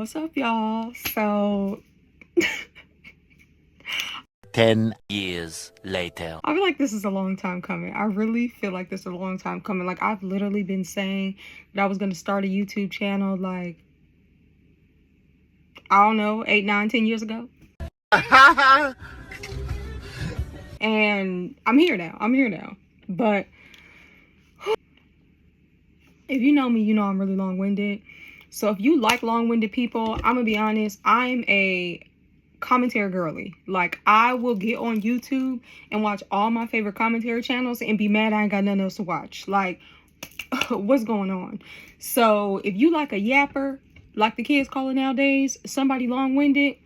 What's up, y'all? So 10 years later. I feel like this is a long time coming. I really feel like this is a long time coming. Like, I've literally been saying that I was going to start a YouTube channel, like, I don't know, 8, 9, 10 years ago. And I'm here now. But if you know me, you know I'm really long-winded. So if you like long-winded people, I'm going to be honest, I'm a commentary girly. Like, I will get on YouTube and watch all my favorite commentary channels and be mad I ain't got nothing else to watch. Like, what's going on? So if you like a yapper, like the kids call it nowadays, somebody long-winded,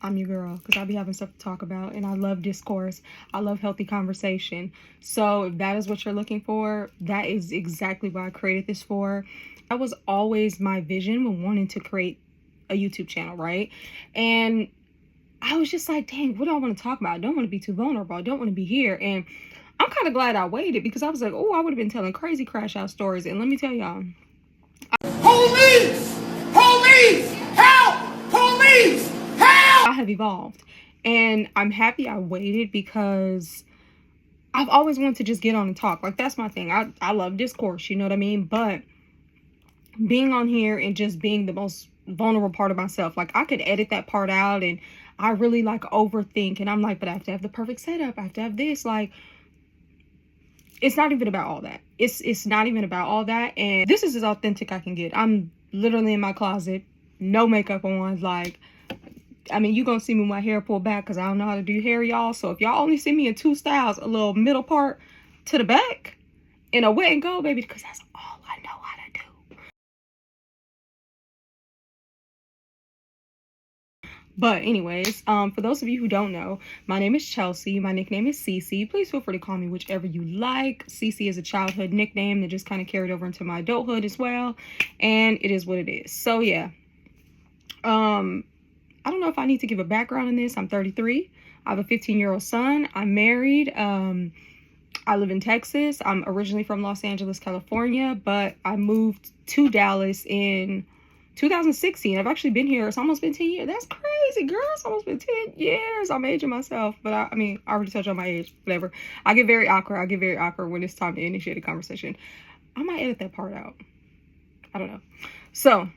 I'm your girl, because I be having stuff to talk about, and I love discourse. I love healthy conversation. So if that is what you're looking for, that is exactly what I created this for. That was always my vision when wanting to create a YouTube channel, right? And I was just like, dang, what do I want to talk about? I don't want to be too vulnerable. I don't want to be here. And I'm kind of glad I waited, because I was like, oh, I would have been telling crazy crash out stories. And let me tell y'all, Police! Police! Help! Police! Help! I have evolved. And I'm happy I waited, because I've always wanted to just get on and talk. Like, that's my thing. I love discourse, you know what I mean? But being on here and just being the most vulnerable part of myself, like, I could edit that part out, and I really like overthink, and I'm like, but I have to have the perfect setup, I have to have this. Like, it's not even about all that. It's not even about all that. And this is as authentic I can get. I'm literally in my closet, no makeup on. Like, I mean, you're gonna see me with my hair pulled back, because I don't know how to do hair, y'all. So if y'all only see me in two styles, a little middle part to the back and a wet and go, baby, because that's all I know how to do. But anyways, for those of you who don't know, my name is Chelsea. My nickname is Cece. Please feel free to call me whichever you like. Cece is a childhood nickname that just kind of carried over into my adulthood as well. And it is what it is. So yeah. I don't know if I need to give a background on this. I'm 33. I have a 15-year-old son. I'm married. I live in Texas. I'm originally from Los Angeles, California, but I moved to Dallas in 2016. I've actually been here. It's almost been 10 years. That's crazy, girl. It's almost been 10 years. I'm aging myself. But I mean, I already touched on my age. Whatever. I get very awkward when it's time to initiate a conversation. I might edit that part out. I don't know. So,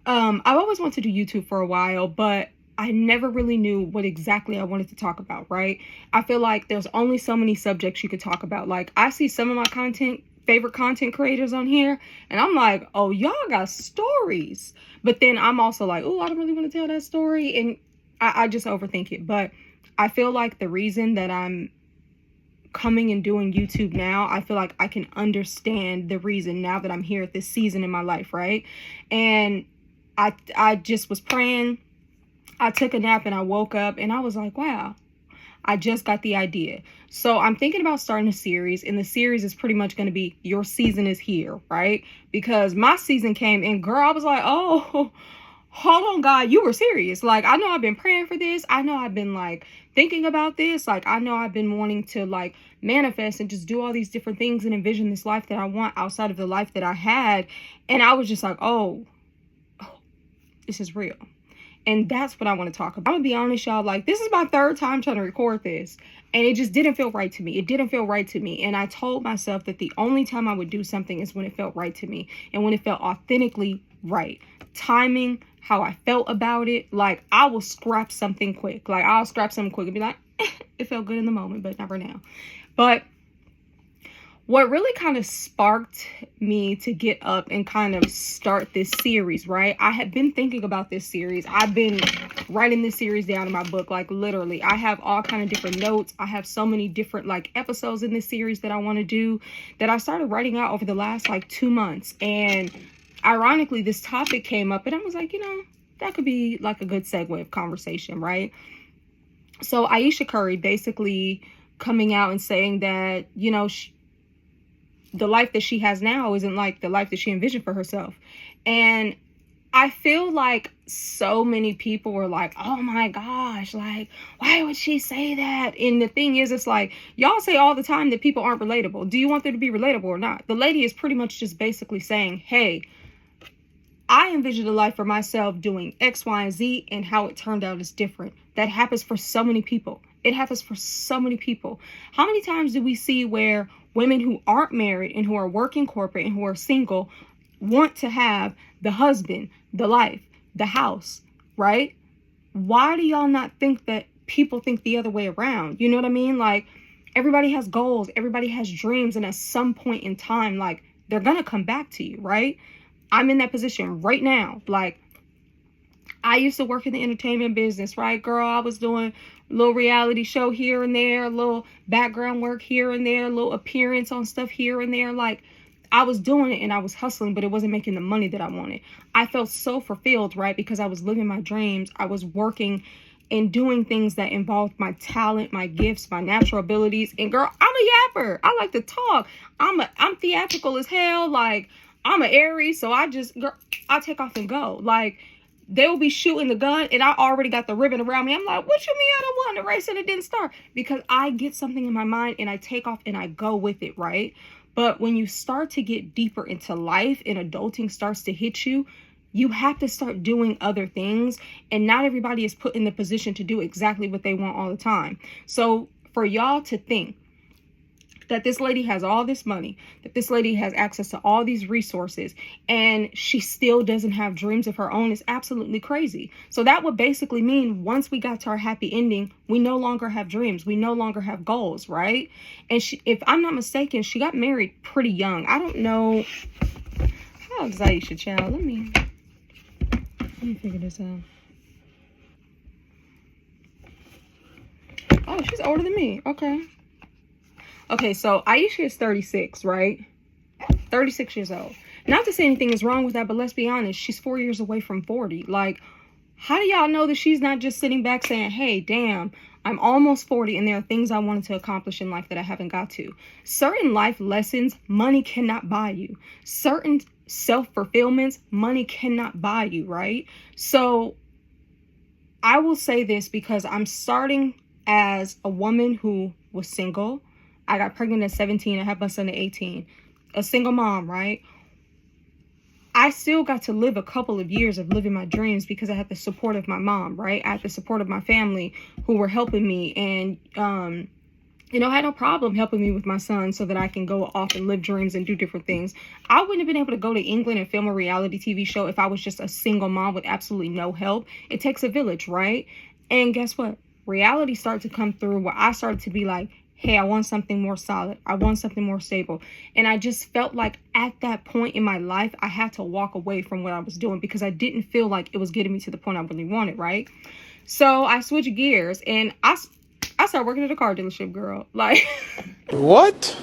I've always wanted to do YouTube for a while, but I never really knew what exactly I wanted to talk about, right? I feel like there's only so many subjects you could talk about. Like, I see some of my favorite content creators on here, and I'm like, oh, y'all got stories. But then I'm also like, oh, I don't really want to tell that story. And I just overthink it. But I feel like the reason that I'm coming and doing YouTube now, I feel like I can understand the reason now that I'm here at this season in my life, right? And I just was praying. I took a nap and I woke up and I was like, wow, I just got the idea. So I'm thinking about starting a series, and the series is pretty much going to be Your Season is Here, right? Because my season came and girl, I was like, oh, hold on, God, you were serious. Like, I know I've been praying for this. I know I've been like thinking about this. Like, I know I've been wanting to like manifest and just do all these different things and envision this life that I want outside of the life that I had. And I was just like, oh, this is real. And that's what I want to talk about. I'm gonna be honest, y'all, like, this is my third time trying to record this, and it just didn't feel right to me. It didn't feel right to me. And I told myself that the only time I would do something is when it felt right to me and when it felt authentically right. Timing, how I felt about it. Like, I will scrap something quick. Like, I'll scrap something quick and be like, it felt good in the moment, but never now. But what really kind of sparked me to get up and kind of start this series, right? I had been thinking about this series. I've been writing this series down in my book, like literally. I have all kind of different notes. I have so many different like episodes in this series that I want to do that I started writing out over the last like 2 months. And ironically, this topic came up and I was like, you know, that could be like a good segue of conversation, right? So Ayesha Curry basically coming out and saying that, you know, the life that she has now isn't like the life that she envisioned for herself. And I feel like so many people were like, oh my gosh, like, why would she say that? And the thing is, it's like, y'all say all the time that people aren't relatable. Do you want them to be relatable or not? The lady is pretty much just basically saying, hey, I envisioned a life for myself doing X, Y, and Z, and how it turned out is different. That happens for so many people. It happens for so many people. How many times do we see where women who aren't married and who are working corporate and who are single want to have the husband, the life, the house, right? Why do y'all not think that people think the other way around? You know what I mean? Like, everybody has goals, everybody has dreams, and at some point in time, like, they're gonna come back to you, right? I'm in that position right now. Like, I used to work in the entertainment business, right, girl? I was doing a little reality show here and there, a little background work here and there, a little appearance on stuff here and there. Like, I was doing it and I was hustling, but it wasn't making the money that I wanted. I felt so fulfilled, right? Because I was living my dreams. I was working and doing things that involved my talent, my gifts, my natural abilities. And girl, I'm a yapper. I like to talk. I'm theatrical as hell. Like, I'm an Aries, so I take off and go. Like, they'll be shooting the gun and I already got the ribbon around me. I'm like, what you mean I don't want the race and it didn't start? Because I get something in my mind and I take off and I go with it, right? But when you start to get deeper into life and adulting starts to hit you, you have to start doing other things. And not everybody is put in the position to do exactly what they want all the time. So for y'all to think that this lady has all this money, that this lady has access to all these resources, and she still doesn't have dreams of her own is absolutely crazy. So that would basically mean once we got to our happy ending, we no longer have dreams. We no longer have goals, right? And she, if I'm not mistaken, she got married pretty young. I don't know. How old is Aisha, child? Let me figure this out. Oh, she's older than me. Okay. Okay, so Aisha is 36, right? 36 years old. Not to say anything is wrong with that, but let's be honest. She's 4 years away from 40. Like, how do y'all know that she's not just sitting back saying, hey, damn, I'm almost 40 and there are things I wanted to accomplish in life that I haven't got to. Certain life lessons, money cannot buy you. Certain self-fulfillments, money cannot buy you, right? So I will say this because I'm starting as a woman who was single. I got pregnant at 17. I had my son at 18. A single mom, right? I still got to live a couple of years of living my dreams because I had the support of my mom, right? I had the support of my family who were helping me and, I had no problem helping me with my son so that I can go off and live dreams and do different things. I wouldn't have been able to go to England and film a reality TV show if I was just a single mom with absolutely no help. It takes a village, right? And guess what? Reality started to come through where I started to be like, hey, I want something more solid. I want something more stable. And I just felt like at that point in my life, I had to walk away from what I was doing because I didn't feel like it was getting me to the point I really wanted, right? So I switched gears and I started working at a car dealership, girl. Like, What?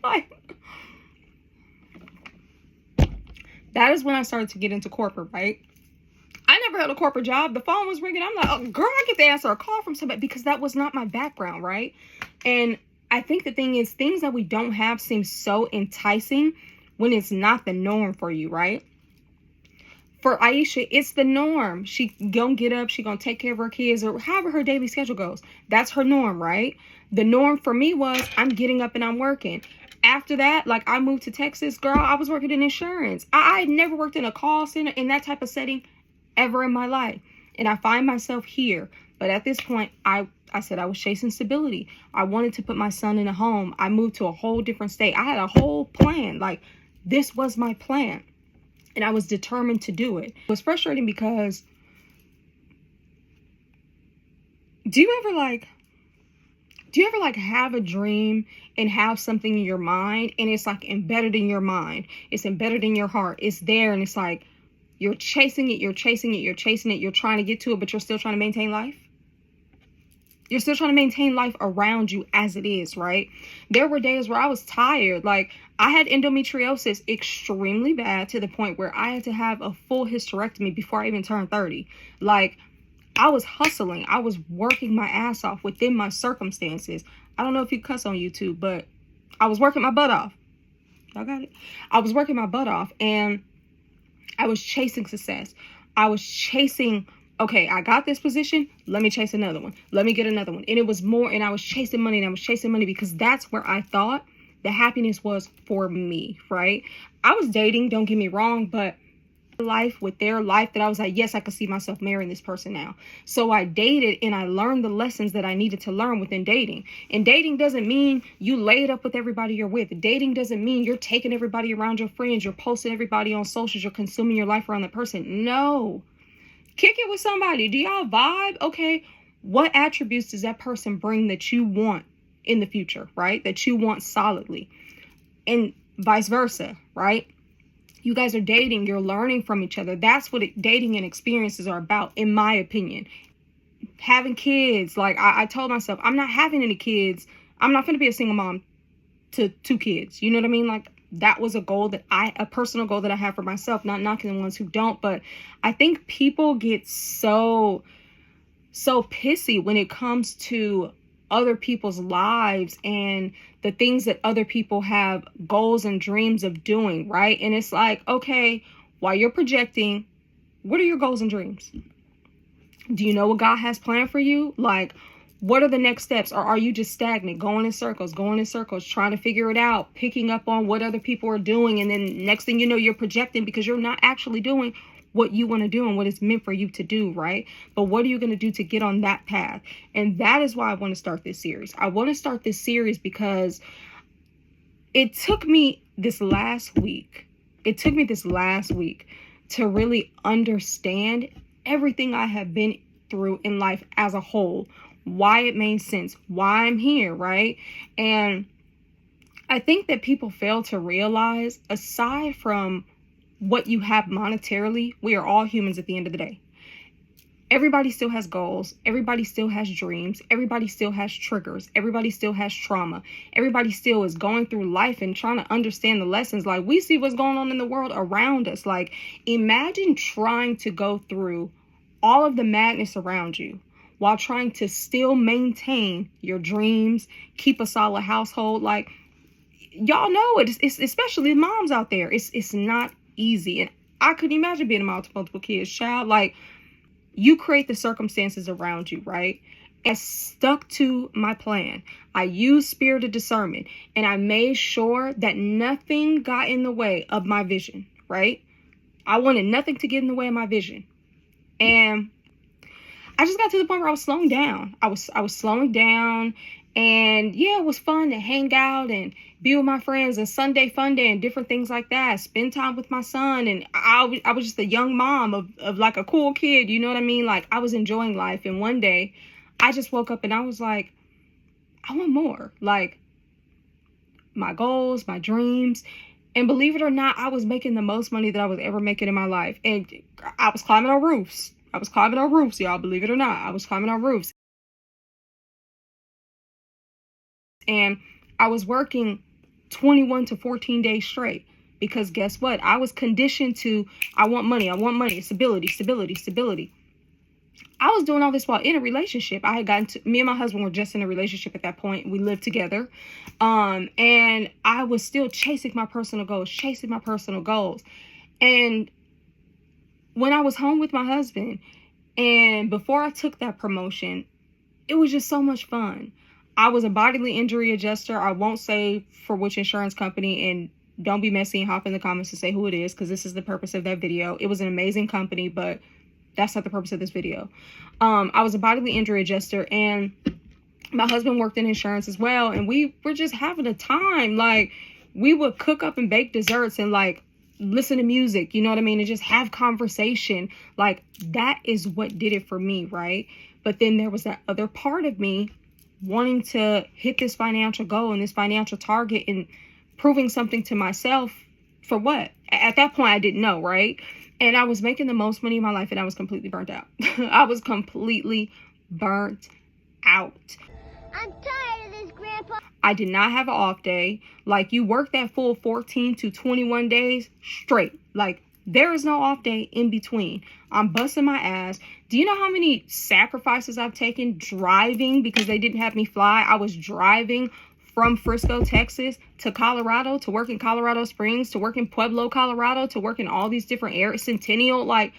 like, that is when I started to get into corporate, right? I never had a corporate job. The phone was ringing. I'm like, oh, girl, I get to answer a call from somebody because that was not my background, right? And I think the thing is, things that we don't have seem so enticing when it's not the norm for you, right? For Aisha, it's the norm. She gonna get up, she gonna take care of her kids, or however her daily schedule goes. That's her norm, right? The norm for me was I'm getting up and I'm working. After that, like I moved to Texas, girl, I was working in insurance. I had never worked in a call center in that type of setting ever in my life. And I find myself here. But at this point, I said I was chasing stability. I wanted to put my son in a home. I moved to a whole different state. I had a whole plan. Like, this was my plan. And I was determined to do it. It was frustrating because do you ever have a dream and have something in your mind and it's like embedded in your mind? It's embedded in your heart. It's there and it's like you're chasing it, you're chasing it, you're chasing it, you're trying to get to it, but you're still trying to maintain life. You're still trying to maintain life around you as it is, right? There were days where I was tired. Like, I had endometriosis extremely bad to the point where I had to have a full hysterectomy before I even turned 30. Like, I was hustling. I was working my ass off within my circumstances. I don't know if you cuss on YouTube, but I was working my butt off. Y'all got it? I was working my butt off and I was chasing success. I was chasing, okay, I got this position. Let me chase another one. Let me get another one. And it was more, and I was chasing money and I was chasing money because that's where I thought the happiness was for me, right? I was dating, don't get me wrong, but life with their life that I was like, yes, I could see myself marrying this person now. So I dated and I learned the lessons that I needed to learn within dating. And dating doesn't mean you laid up with everybody you're with. Dating doesn't mean you're taking everybody around your friends, you're posting everybody on socials, you're consuming your life around that person. No. Kick it with somebody. Do y'all vibe? Okay. What attributes does that person bring that you want in the future, right? That you want solidly, and vice versa, right? You guys are dating, you're learning from each other. That's what dating and experiences are about, in my opinion. Having kids, like I told myself, I'm not having any kids. I'm not going to be a single mom to 2 kids. You know what I mean? Like, that was a goal a personal goal that I have for myself, not knocking the ones who don't. But I think people get so pissy when it comes to other people's lives and the things that other people have goals and dreams of doing, right? And it's like, okay, while you're projecting, what are your goals and dreams? Do you know what God has planned for you? Like, what are the next steps? Or are you just stagnant, going in circles, trying to figure it out, picking up on what other people are doing, and then next thing you know, you're projecting because you're not actually doing what you want to do and what is meant for you to do, right? But what are you going to do to get on that path? And that is why I want to start this series. I want to start this series because it took me this last week to really understand everything I have been through in life as a whole, why it made sense, why I'm here, right? And I think that people fail to realize, aside from what you have monetarily, we are all humans at the end of the day. Everybody still has goals. Everybody still has dreams. Everybody still has triggers. Everybody still has trauma. Everybody still is going through life and trying to understand the lessons. Like, we see what's going on in the world around us. Like, imagine trying to go through all of the madness around you while trying to still maintain your dreams, keep a solid household. Like, y'all know it. It's especially moms out there. It's not easy. And I couldn't imagine being a mom to multiple kids, child. Like, you create the circumstances around you, right? And stuck to my plan. I used spirit of discernment, and I made sure that nothing got in the way of my vision, right? I wanted nothing to get in the way of my vision. And I just got to the point where I was slowing down. I was slowing down. And yeah, it was fun to hang out and be with my friends and Sunday fun day and different things like that. Spend time with my son. And I was just a young mom of like a cool kid. You know what I mean? Like, I was enjoying life. And one day I just woke up and I was like, I want more. Like, my goals, my dreams. And believe it or not, I was making the most money that I was ever making in my life. And I was climbing on roofs. Y'all. Believe it or not, I was climbing on roofs. And I was working 21 to 14 days straight because guess what? I was conditioned to, I want money, stability. I was doing all this while in a relationship. Me and my husband were just in a relationship at that point. We lived together. And I was still chasing my personal goals. And when I was home with my husband and before I took that promotion, it was just so much fun. I was a bodily injury adjuster. I won't say for which insurance company, and don't be messy and hop in the comments to say who it is, because this is the purpose of that video. It was an amazing company, but that's not the purpose of this video. I was a bodily injury adjuster, and my husband worked in insurance as well, and we were just having a time. Like, we would cook up and bake desserts and like listen to music, you know what I mean, and just have conversation. Like, that is what did it for me, right? But then there was that other part of me wanting to hit this financial goal and this financial target and proving something to myself for what? At that point, I didn't know, right? And I was making the most money in my life and I was completely burnt out. I was completely burnt out. I'm tired of this, Grandpa. I did not have an off day. Like, you work that full 14 to 21 days straight. Like, there is no off day in between. I'm busting my ass. Do you know how many sacrifices I've taken driving because they didn't have me fly? I was driving from Frisco, Texas to Colorado, to work in Colorado Springs, to work in Pueblo, Colorado, to work in all these different areas, Centennial. Like,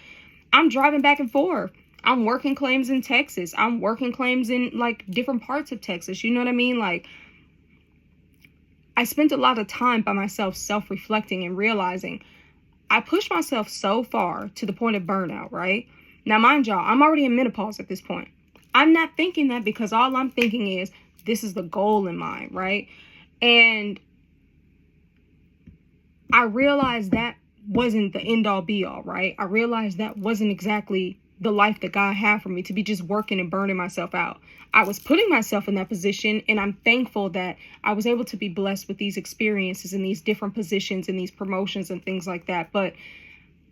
I'm driving back and forth. I'm working claims in Texas. I'm working claims in like different parts of Texas. You know what I mean? Like, I spent a lot of time by myself self-reflecting and realizing I pushed myself so far to the point of burnout, right? Now, mind y'all, I'm already in menopause at this point. I'm not thinking that because all I'm thinking is this is the goal in mind, right? And I realized that wasn't the end all be all, right? I realized that wasn't exactly the life that God had for me, to be just working and burning myself out. I was putting myself in that position, and I'm thankful that I was able to be blessed with these experiences and these different positions and these promotions and things like that. But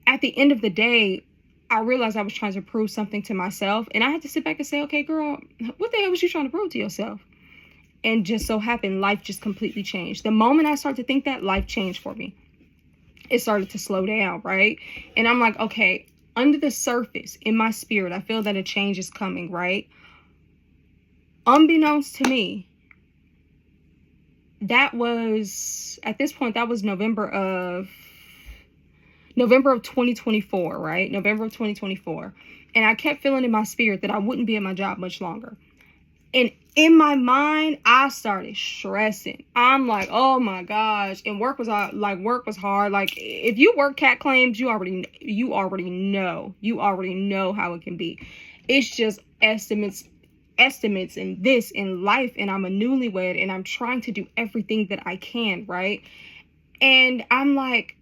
at the end of the day, I realized I was trying to prove something to myself, and I had to sit back and say, okay, girl, what the hell was you trying to prove to yourself? And just so happened, life just completely changed. The moment I started to think that, life changed for me. It started to slow down, right? And I'm like, okay, under the surface, in my spirit, I feel that a change is coming, right? Unbeknownst to me, that was, at this point, that was November of 2024, right? November of 2024. And I kept feeling in my spirit that I wouldn't be at my job much longer. And in my mind, I started stressing. I'm like, oh my gosh. And work was hard. Like, if you work cat claims, you already know how it can be. It's just estimates in this, in life. And I'm a newlywed, and I'm trying to do everything that I can, right? And I'm like,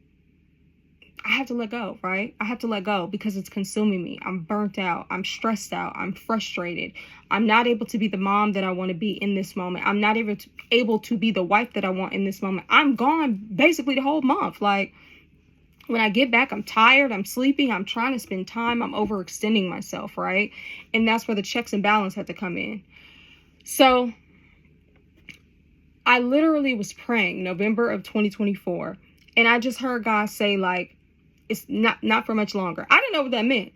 I have to let go, right? I have to let go because it's consuming me. I'm burnt out. I'm stressed out. I'm frustrated. I'm not able to be the mom that I want to be in this moment. I'm not able to be the wife that I want in this moment. I'm gone basically the whole month. Like, when I get back, I'm tired. I'm sleepy. I'm trying to spend time. I'm overextending myself, right? And that's where the checks and balance had to come in. So I literally was praying November of 2024. And I just heard God say, like, it's not for much longer. I didn't know what that meant.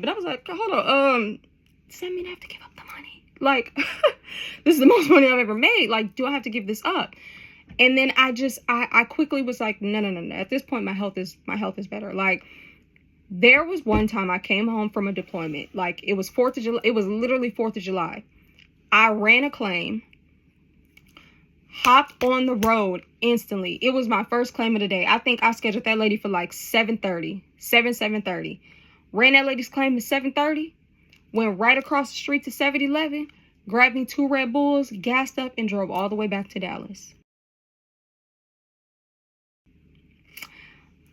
But I was like, hold on. Does that mean I have to give up the money? Like, this is the most money I've ever made. Like, do I have to give this up? And then I quickly was like, no. At this point, my health is better. Like, there was one time I came home from a deployment. Like, it was 4th of July. It was literally 4th of July. I ran a claim, hopped on the road instantly. It was my first claim of the day. I think I scheduled that lady for like 7:30. Ran that lady's claim at 7:30. Went right across the street to 7-Eleven. Grabbed me 2 Red Bulls, gassed up, and drove all the way back to Dallas.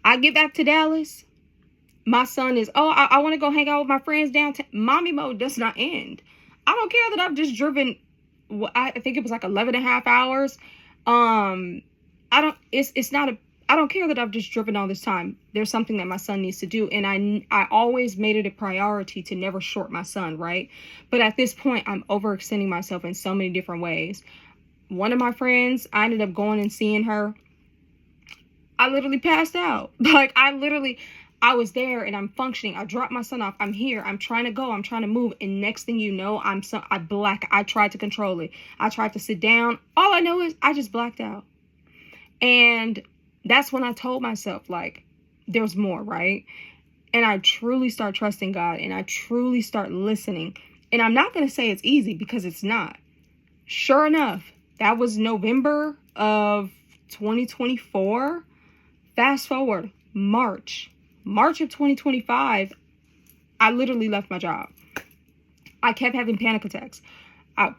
I get back to Dallas. My son is, I want to go hang out with my friends downtown. Mommy mode does not end. I don't care that I've just driven, I think it was like 11 and a half hours. I don't care that I've just driven all this time. There's something that my son needs to do. And I always made it a priority to never short my son, right? But at this point, I'm overextending myself in so many different ways. One of my friends, I ended up going and seeing her. I literally passed out. Like, I was there and I'm functioning. I dropped my son off. I'm here. I'm trying to go. I'm trying to move. And next thing you know, I tried to control it. I tried to sit down. All I know is I just blacked out. And that's when I told myself, like, there's more, right? And I truly start trusting God, and I truly start listening. And I'm not going to say it's easy, because it's not. Sure enough, that was November of 2024. Fast forward, March of 2025, I literally left my job. I kept having panic attacks.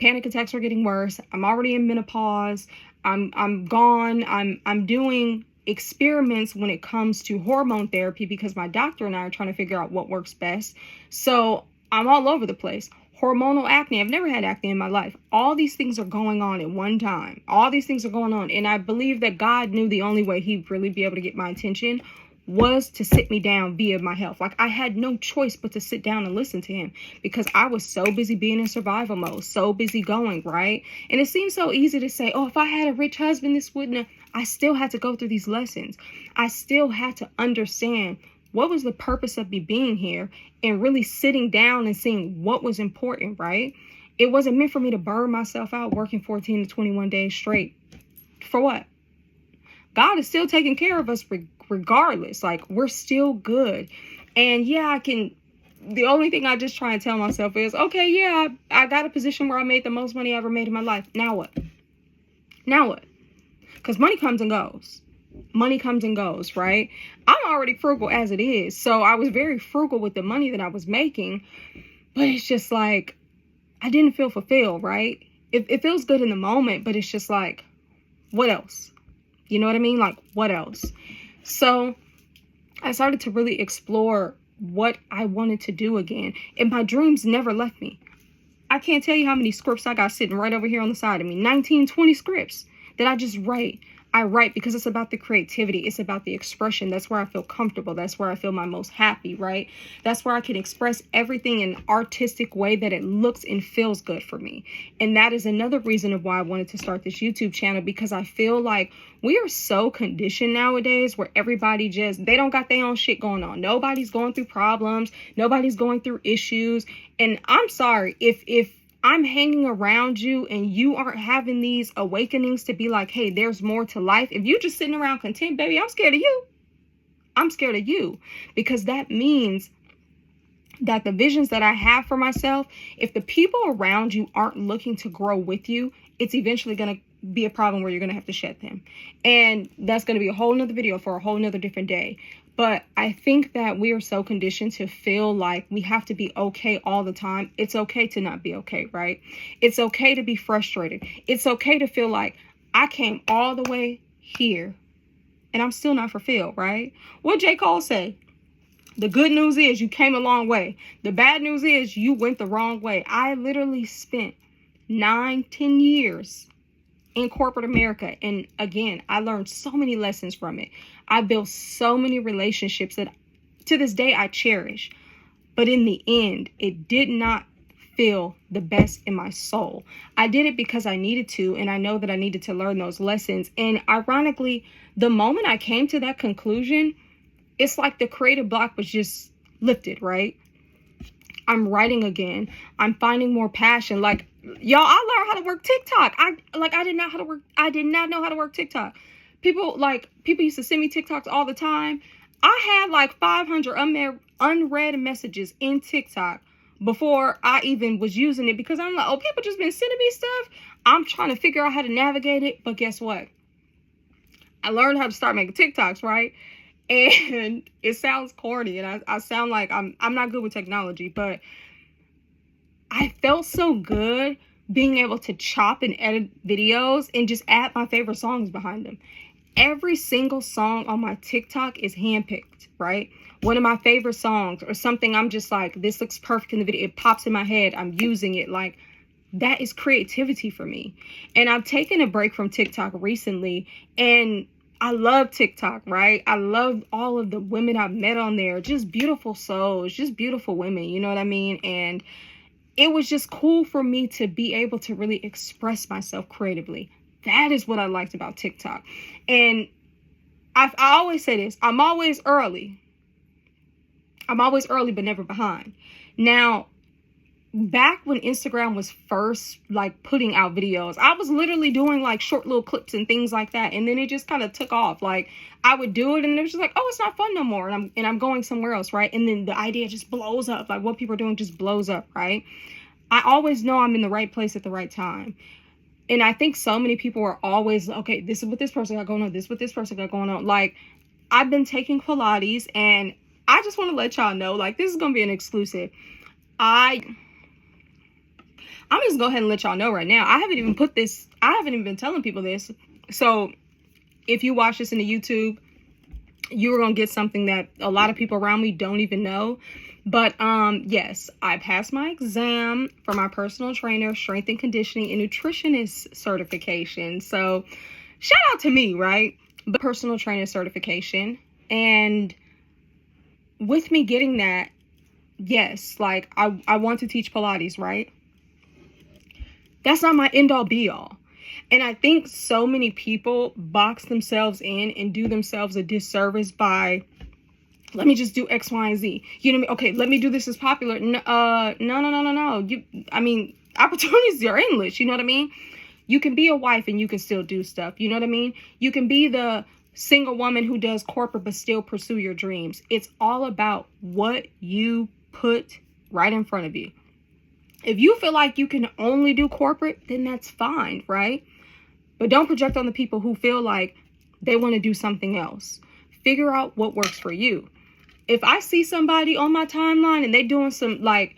Panic attacks are getting worse. I'm already in menopause. I'm gone. I'm doing experiments when it comes to hormone therapy, because my doctor and I are trying to figure out what works best. So I'm all over the place. Hormonal acne. I've never had acne in my life. All these things are going on at one time. All these things are going on. And I believe that God knew the only way he'd really be able to get my attention was to sit me down via my health. Like, I had no choice but to sit down and listen to him, because I was so busy being in survival mode, so busy going, right? And it seems so easy to say, oh, if I had a rich husband, this wouldn't have. I still had to go through these lessons. I still had to understand what was the purpose of me being here, and really sitting down and seeing what was important, right? It wasn't meant for me to burn myself out working 14 to 21 days straight. For what? God is still taking care of us regardless. Like, we're still good. And yeah, the only thing I just try and tell myself is, okay, yeah, I got a position where I made the most money I ever made in my life. Now what? because money comes and goes. Money comes and goes, right? I'm already frugal as it is. So I was very frugal with the money that I was making. But it's just like, I didn't feel fulfilled, right? It feels good in the moment, but it's just like, what else? You know what I mean? Like, what else? So I started to really explore what I wanted to do again. And my dreams never left me. I can't tell you how many scripts I got sitting right over here on the side of me. 19, 20 scripts that I just write. I write because it's about the creativity. It's about the expression. That's where I feel comfortable. That's where I feel my most happy, right? That's where I can express everything in an artistic way that it looks and feels good for me. And that is another reason of why I wanted to start this YouTube channel, because I feel like we are so conditioned nowadays where everybody they don't got their own shit going on. Nobody's going through problems. Nobody's going through issues. And I'm sorry if I'm hanging around you and you aren't having these awakenings to be like, hey, there's more to life. If you're just sitting around content, baby, I'm scared of you. I'm scared of you, because that means that the visions that I have for myself, if the people around you aren't looking to grow with you, it's eventually going to be a problem where you're going to have to shed them. And that's going to be a whole nother video for a whole nother different day. But I think that we are so conditioned to feel like we have to be okay all the time. It's okay to not be okay, right? It's okay to be frustrated. It's okay to feel like I came all the way here and I'm still not fulfilled, right? What J. Cole say? The good news is you came a long way. The bad news is you went the wrong way. I literally spent 9, 10 years in corporate America. And again, I learned so many lessons from it. I built so many relationships that to this day I cherish. But in the end, it did not feel the best in my soul. I did it because I needed to, and I know that I needed to learn those lessons. And ironically, the moment I came to that conclusion, it's like the creative block was just lifted, right? I'm writing again. I'm finding more passion. Like, y'all, I learned how to work TikTok. I did not know how to work TikTok. People used to send me TikToks all the time. I had like 500 unread messages in TikTok before I even was using it, because I'm like, oh, people just been sending me stuff. I'm trying to figure out how to navigate it. But guess what? I learned how to start making TikToks, right? And it sounds corny, and I sound like I'm not good with technology, but I felt so good being able to chop and edit videos and just add my favorite songs behind them. Every single song on my TikTok is handpicked, right? One of my favorite songs or something I'm just like, this looks perfect in the video. It pops in my head. I'm using it. Like, that is creativity for me. And I've taken a break from TikTok recently, and I love TikTok, right? I love all of the women I've met on there. Just beautiful souls, just beautiful women, you know what I mean? And it was just cool for me to be able to really express myself creatively. That is what I liked about TikTok. And I always say this, I'm always early. I'm always early, but never behind. Now, back when Instagram was first like putting out videos, I was literally doing like short little clips and things like that. And then it just kind of took off. Like, I would do it and it was just like, oh, it's not fun no more. And I'm going somewhere else, right? And then the idea just blows up. Like, what people are doing just blows up, right? I always know I'm in the right place at the right time. And I think so many people are always, okay, this is what this person got going on. This is what this person got going on. Like, I've been taking Pilates, and I just want to let y'all know, like, this is going to be an exclusive. I'm just go ahead and let y'all know right now. I haven't even been telling people this. So if you watch this in the YouTube, you're going to get something that a lot of people around me don't even know. But yes, I passed my exam for my personal trainer, strength and conditioning, and nutritionist certification. So shout out to me, right? But personal trainer certification. And with me getting that, yes, like I want to teach Pilates, right? That's not my end all be all. And I think so many people box themselves in and do themselves a disservice by, let me just do X, Y, and Z. You know what I mean? Okay, let me do this as popular. No. Opportunities are endless. You know what I mean? You can be a wife and you can still do stuff. You know what I mean? You can be the single woman who does corporate but still pursue your dreams. It's all about what you put right in front of you. If you feel like you can only do corporate, then that's fine, right? But don't project on the people who feel like they want to do something else. Figure out what works for you. If I see somebody on my timeline and they doing some, like,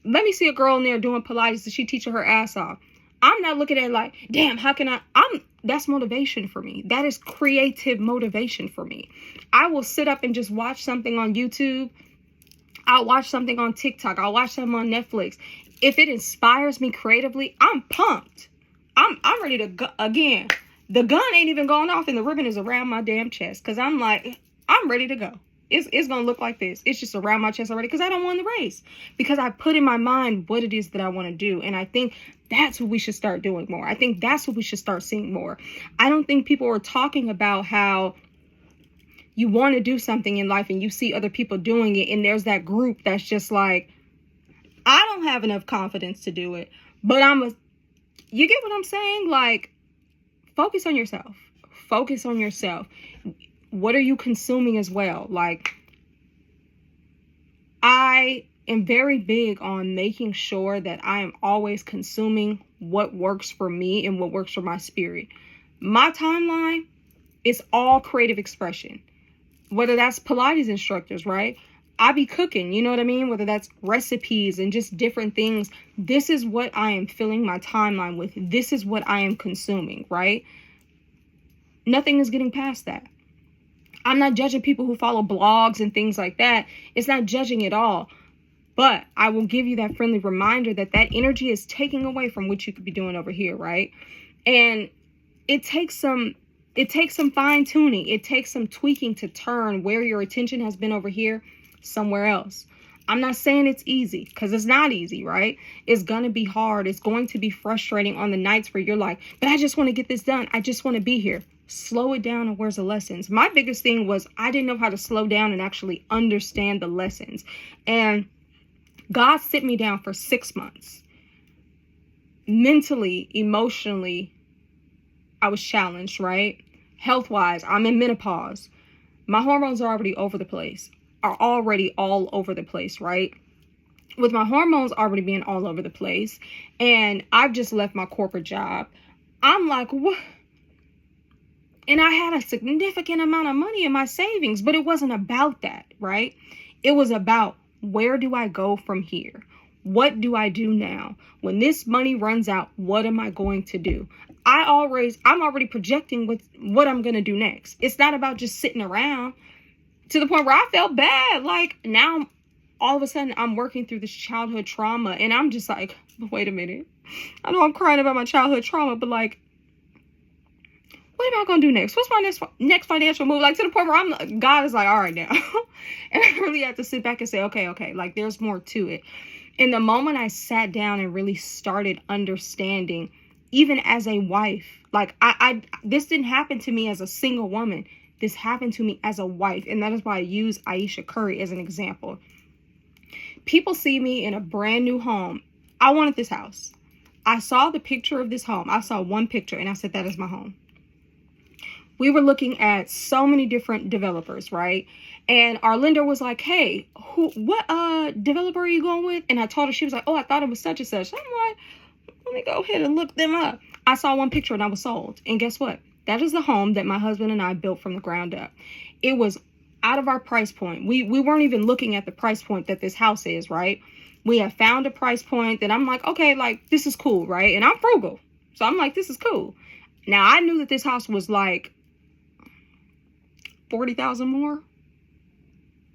let me see a girl in there doing Pilates and she teaching her ass off. I'm not looking at it like, damn, how can that's motivation for me. That is creative motivation for me. I will sit up and just watch something on YouTube. I'll watch something on TikTok. I'll watch something on Netflix. If it inspires me creatively, I'm pumped. I'm ready to go again. The gun ain't even going off and the ribbon is around my damn chest. Cause I'm like, I'm ready to go. It's going to look like this. It's just around my chest already because I don't want the race. Because I put in my mind what it is that I want to do. And I think that's what we should start doing more. I think that's what we should start seeing more. I don't think people are talking about how you want to do something in life and you see other people doing it. And there's that group that's just like, I don't have enough confidence to do it. But you get what I'm saying? Like, focus on yourself. Focus on yourself. What are you consuming as well? Like, I am very big on making sure that I am always consuming what works for me and what works for my spirit. My timeline is all creative expression. Whether that's Pilates instructors, right? I be cooking, you know what I mean? Whether that's recipes and just different things. This is what I am filling my timeline with. This is what I am consuming, right? Nothing is getting past that. I'm not judging people who follow blogs and things like that. It's not judging at all. But I will give you that friendly reminder that that energy is taking away from what you could be doing over here, right? And it takes some fine tuning. It takes some tweaking to turn where your attention has been over here somewhere else. I'm not saying it's easy, because it's not easy, right? It's going to be hard. It's going to be frustrating on the nights where you're like, but I just want to get this done. I just want to be here. Slow it down and where's the lessons? My biggest thing was I didn't know how to slow down and actually understand the lessons. And God sit me down for 6 months. Mentally, emotionally, I was challenged, right? Health-wise, I'm in menopause. My hormones are already all over the place, right? With my hormones already being all over the place, and I've just left my corporate job, I'm like, what? And I had a significant amount of money in my savings, but it wasn't about that, right? It was about, where do I go from here? What do I do now? When this money runs out, what am I going to do? I'm already projecting what I'm going to do next. It's not about just sitting around, to the point where I felt bad. Like, now all of a sudden I'm working through this childhood trauma, and I'm just like, wait a minute. I know I'm crying about my childhood trauma, but like, what am I going to do next? What's my next financial move? Like, to the point where God is like, all right now. And I really had to sit back and say, okay, like, there's more to it. And the moment I sat down and really started understanding, even as a wife, like, this didn't happen to me as a single woman. This happened to me as a wife. And that is why I use Ayesha Curry as an example. People see me in a brand new home. I wanted this house. I saw the picture of this home. I saw one picture and I said, that is my home. We were looking at so many different developers, right? And our lender was like, hey, what developer are you going with? And I told her, she was like, oh, I thought it was such and such. I'm like, let me go ahead and look them up. I saw one picture and I was sold. And guess what? That is the home that my husband and I built from the ground up. It was out of our price point. We weren't even looking at the price point that this house is, right? We have found a price point that I'm like, okay, like, this is cool, right? And I'm frugal. So I'm like, this is cool. Now, I knew that this house was like 40,000 more.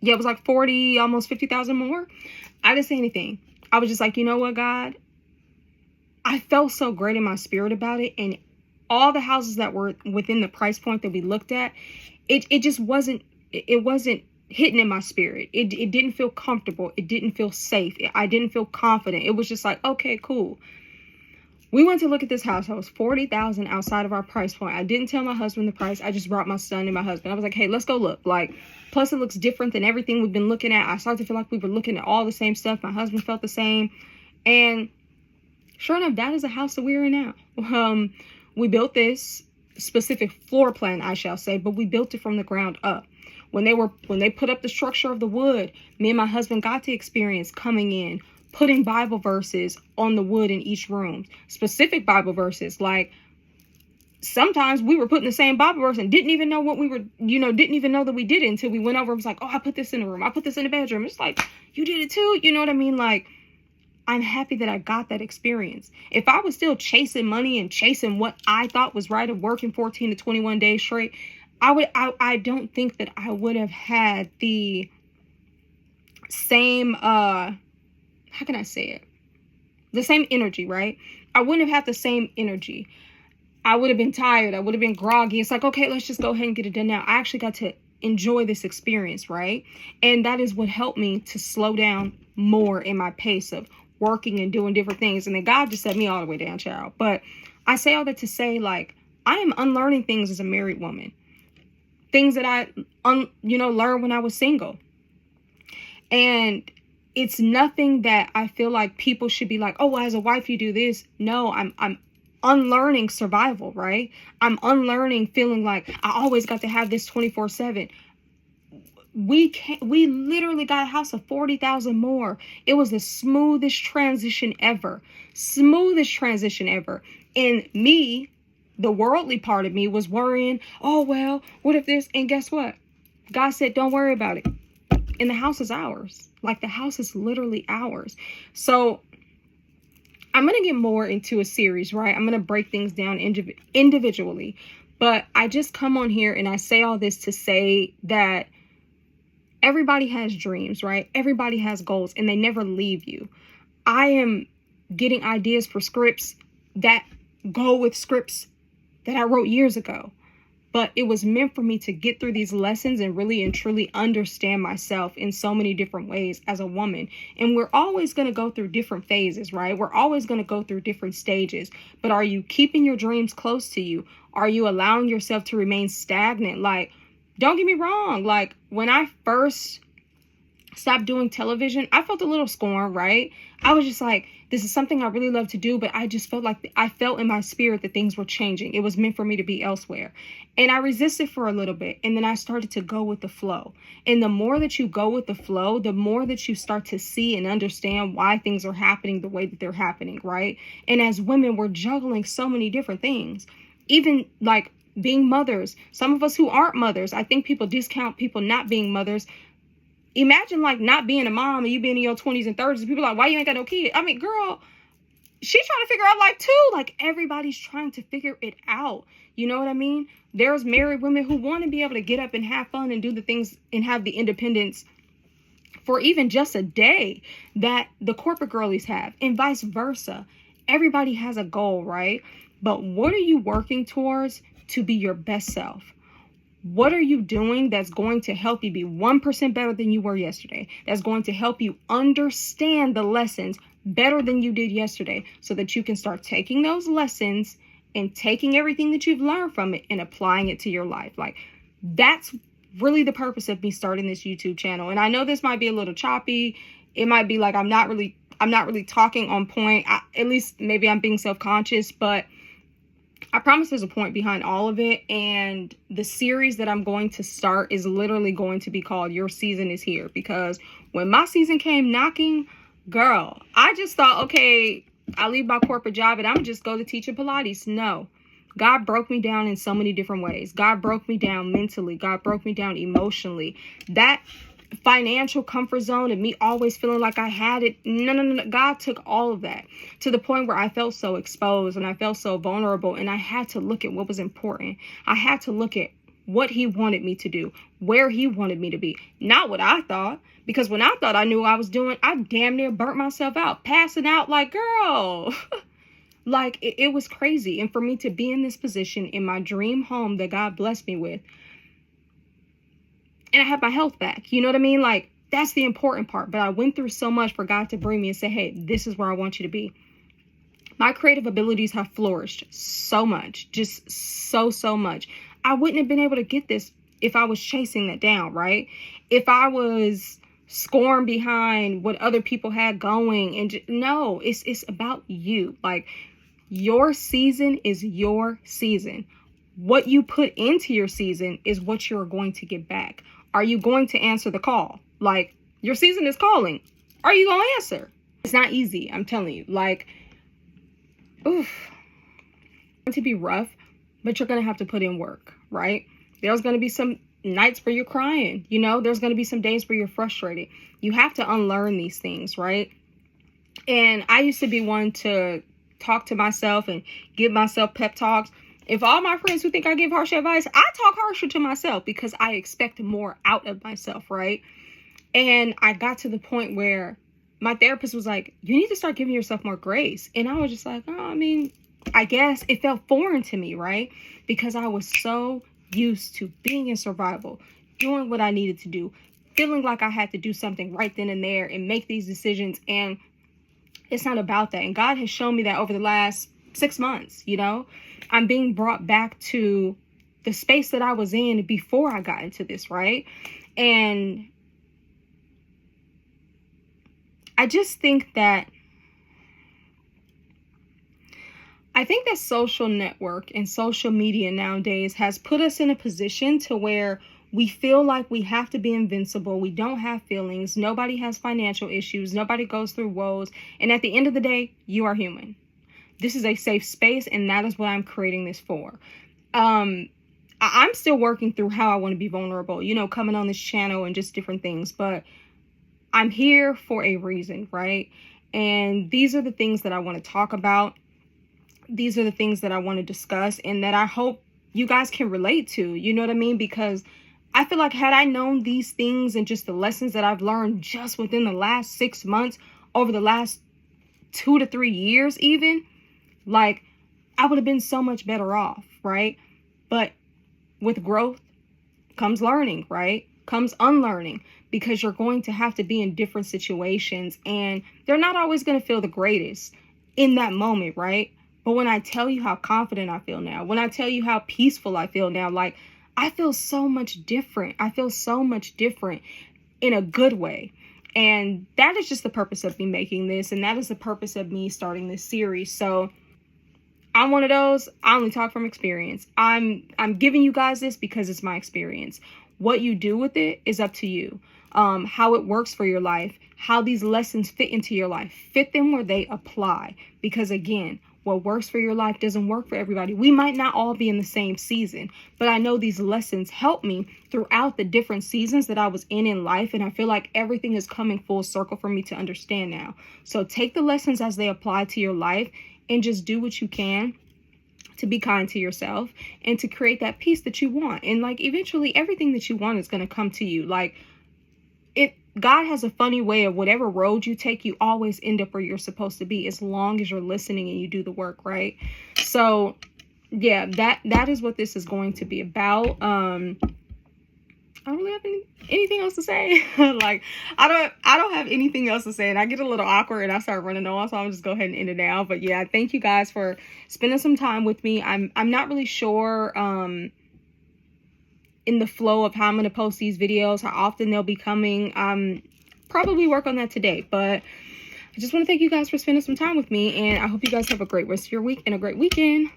Yeah, it was like 40, almost 50,000 more. I didn't say anything. I was just like, you know what, God? I felt so great in my spirit about it. And all the houses that were within the price point that we looked at, it just wasn't, it wasn't hitting in my spirit. It didn't feel comfortable. It didn't feel safe. I didn't feel confident. It was just like, okay, cool. We went to look at this house. It was 40,000 outside of our price point. I didn't tell my husband the price. I just brought my son and my husband. I was like, hey, let's go look. Like, plus it looks different than everything we've been looking at. I started to feel like we were looking at all the same stuff. My husband felt the same. And sure enough, that is the house that we're in now. We built this specific floor plan, I shall say, but we built it from the ground up. When they put up the structure of the wood, me and my husband got to experience coming in, putting Bible verses on the wood in each room, specific Bible verses like sometimes we were put in the same Bible verse and didn't even know what we were, didn't even know that we did it until we went over and was like, oh, I put this in the room. I put this in the bedroom. It's like, you did it too. You know what I mean? Like, I'm happy that I got that experience. If I was still chasing money and chasing what I thought was right of working 14 to 21 days straight, I don't think that I would have had the same, how can I say it? The same energy, right? I wouldn't have had the same energy. I would have been tired. I would have been groggy. It's like, okay, let's just go ahead and get it done now. I actually got to enjoy this experience, right? And that is what helped me to slow down more in my pace of working and doing different things. And then God just set me all the way down, child. But I say all that to say, like, I am unlearning things as a married woman. Things that I, learned when I was single. And it's nothing that I feel like people should be like, oh, well, as a wife, you do this. No, I'm unlearning survival, right? I'm unlearning feeling like I always got to have this 24/7. We literally got a house of 40,000 more. It was the smoothest transition ever. And me, the worldly part of me, was worrying, oh, well, what if this? And guess what? God said, don't worry about it. And the house is ours. Like, the house is literally ours. So I'm going to get more into a series, right? I'm going to break things down individually. But I just come on here and I say all this to say that everybody has dreams, right? Everybody has goals, and they never leave you. I am getting ideas for scripts that go with scripts that I wrote years ago. But it was meant for me to get through these lessons and really and truly understand myself in so many different ways as a woman. And we're always going to go through different phases, right? We're always going to go through different stages. But are you keeping your dreams close to you? Are you allowing yourself to remain stagnant? Like, don't get me wrong. Like, when I first stopped doing television, I felt a little scorn, right? I was just like, this is something I really love to do, but I just felt like I felt in my spirit that things were changing. It was meant for me to be elsewhere. And I resisted for a little bit. And then I started to go with the flow. And the more that you go with the flow, the more that you start to see and understand why things are happening the way that they're happening, right? And as women, we're juggling so many different things. Even like being mothers. Some of us who aren't mothers, I think people discount people not being mothers. Imagine like not being a mom and you being in your 20s and 30s. And people are like, why you ain't got no kid? I mean, girl, she's trying to figure out life too. Like, everybody's trying to figure it out. You know what I mean? There's married women who want to be able to get up and have fun and do the things and have the independence for even just a day that the corporate girlies have, and vice versa. Everybody has a goal, right? But what are you working towards to be your best self? What are you doing that's going to help you be 1% better than you were yesterday? That's going to help you understand the lessons better than you did yesterday, so that you can start taking those lessons and taking everything that you've learned from it and applying it to your life. Like, that's really the purpose of me starting this YouTube channel. And I know this might be a little choppy. It might be like I'm not really talking on point. At least maybe I'm being self-conscious, but I promise there's a point behind all of it. And the series that I'm going to start is literally going to be called Your Season Is Here. Because when my season came knocking, girl, I just thought, okay, I leave my corporate job and I'm just go to teaching Pilates. No, God broke me down in so many different ways. God broke me down mentally. God broke me down emotionally. That financial comfort zone and me always feeling like I had it. No. God took all of that to the point where I felt so exposed and I felt so vulnerable, and I had to look at what was important. I had to look at what he wanted me to do, where he wanted me to be, not what I thought. Because when I thought I knew what I was doing, I damn near burnt myself out, passing out like, girl. Like, it was crazy. And for me to be in this position in my dream home that God blessed me with, and I had my health back, you know what I mean? Like, that's the important part. But I went through so much for God to bring me and say, hey, this is where I want you to be. My creative abilities have flourished so much, just so much. I wouldn't have been able to get this if I was chasing that down, right? If I was scorn behind what other people had going. And no, it's about you. Like, your season is your season. What you put into your season is what you're going to get back. Are you going to answer the call? Like, your season is calling. Are you going to answer? It's not easy, I'm telling you. Like, oof. It's going to be rough, but you're going to have to put in work, right? There's going to be some nights where you're crying, you know, there's going to be some days where you're frustrated. You have to unlearn these things, right? And I used to be one to talk to myself and give myself pep talks. If all my friends who think I give harsh advice, I talk harsher to myself because I expect more out of myself, right? And I got to the point where my therapist was like, you need to start giving yourself more grace. And I was just like, oh, I mean, I guess it felt foreign to me, right? Because I was so used to being in survival, doing what I needed to do, feeling like I had to do something right then and there and make these decisions. And it's not about that. And God has shown me that over the last 6 months, you know, I'm being brought back to the space that I was in before I got into this, right? And I just think that social network and social media nowadays has put us in a position to where we feel like we have to be invincible. We don't have feelings. Nobody has financial issues. Nobody goes through woes. And at the end of the day, you are human. This is a safe space, and that is what I'm creating this for. I'm still working through how I want to be vulnerable, you know, coming on this channel and just different things. But I'm here for a reason, right? And these are the things that I want to talk about. These are the things that I want to discuss and that I hope you guys can relate to, you know what I mean? Because I feel like had I known these things and just the lessons that I've learned just within the last 6 months, over the last 2 to 3 years even, like I would have been so much better off, right? But with growth comes learning, right? Comes unlearning, because you're going to have to be in different situations and they're not always going to feel the greatest in that moment, right? But when I tell you how confident I feel now, when I tell you how peaceful I feel now, like I feel so much different. I feel so much different in a good way. And that is just the purpose of me making this. And that is the purpose of me starting this series. So I'm one of those, I only talk from experience. I'm giving you guys this because it's my experience. What you do with it is up to you. How it works for your life, how these lessons fit into your life, fit them where they apply. Because again, what works for your life doesn't work for everybody. We might not all be in the same season, but I know these lessons help me throughout the different seasons that I was in life. And I feel like everything is coming full circle for me to understand now. So take the lessons as they apply to your life and just do what you can to be kind to yourself and to create that peace that you want. And like eventually everything that you want is going to come to you. Like God has a funny way of whatever road you take, you always end up where you're supposed to be as long as you're listening and you do the work, right? So yeah, that is what this is going to be about. I don't really have anything else to say. Like I don't have anything else to say, and I get a little awkward and I start running on, so I'm just go ahead and end it now. But yeah, thank you guys for spending some time with me. I'm not really sure in the flow of how I'm going to post these videos, how often they'll be coming. Probably work on that today, but I just want to thank you guys for spending some time with me, and I hope you guys have a great rest of your week and a great weekend.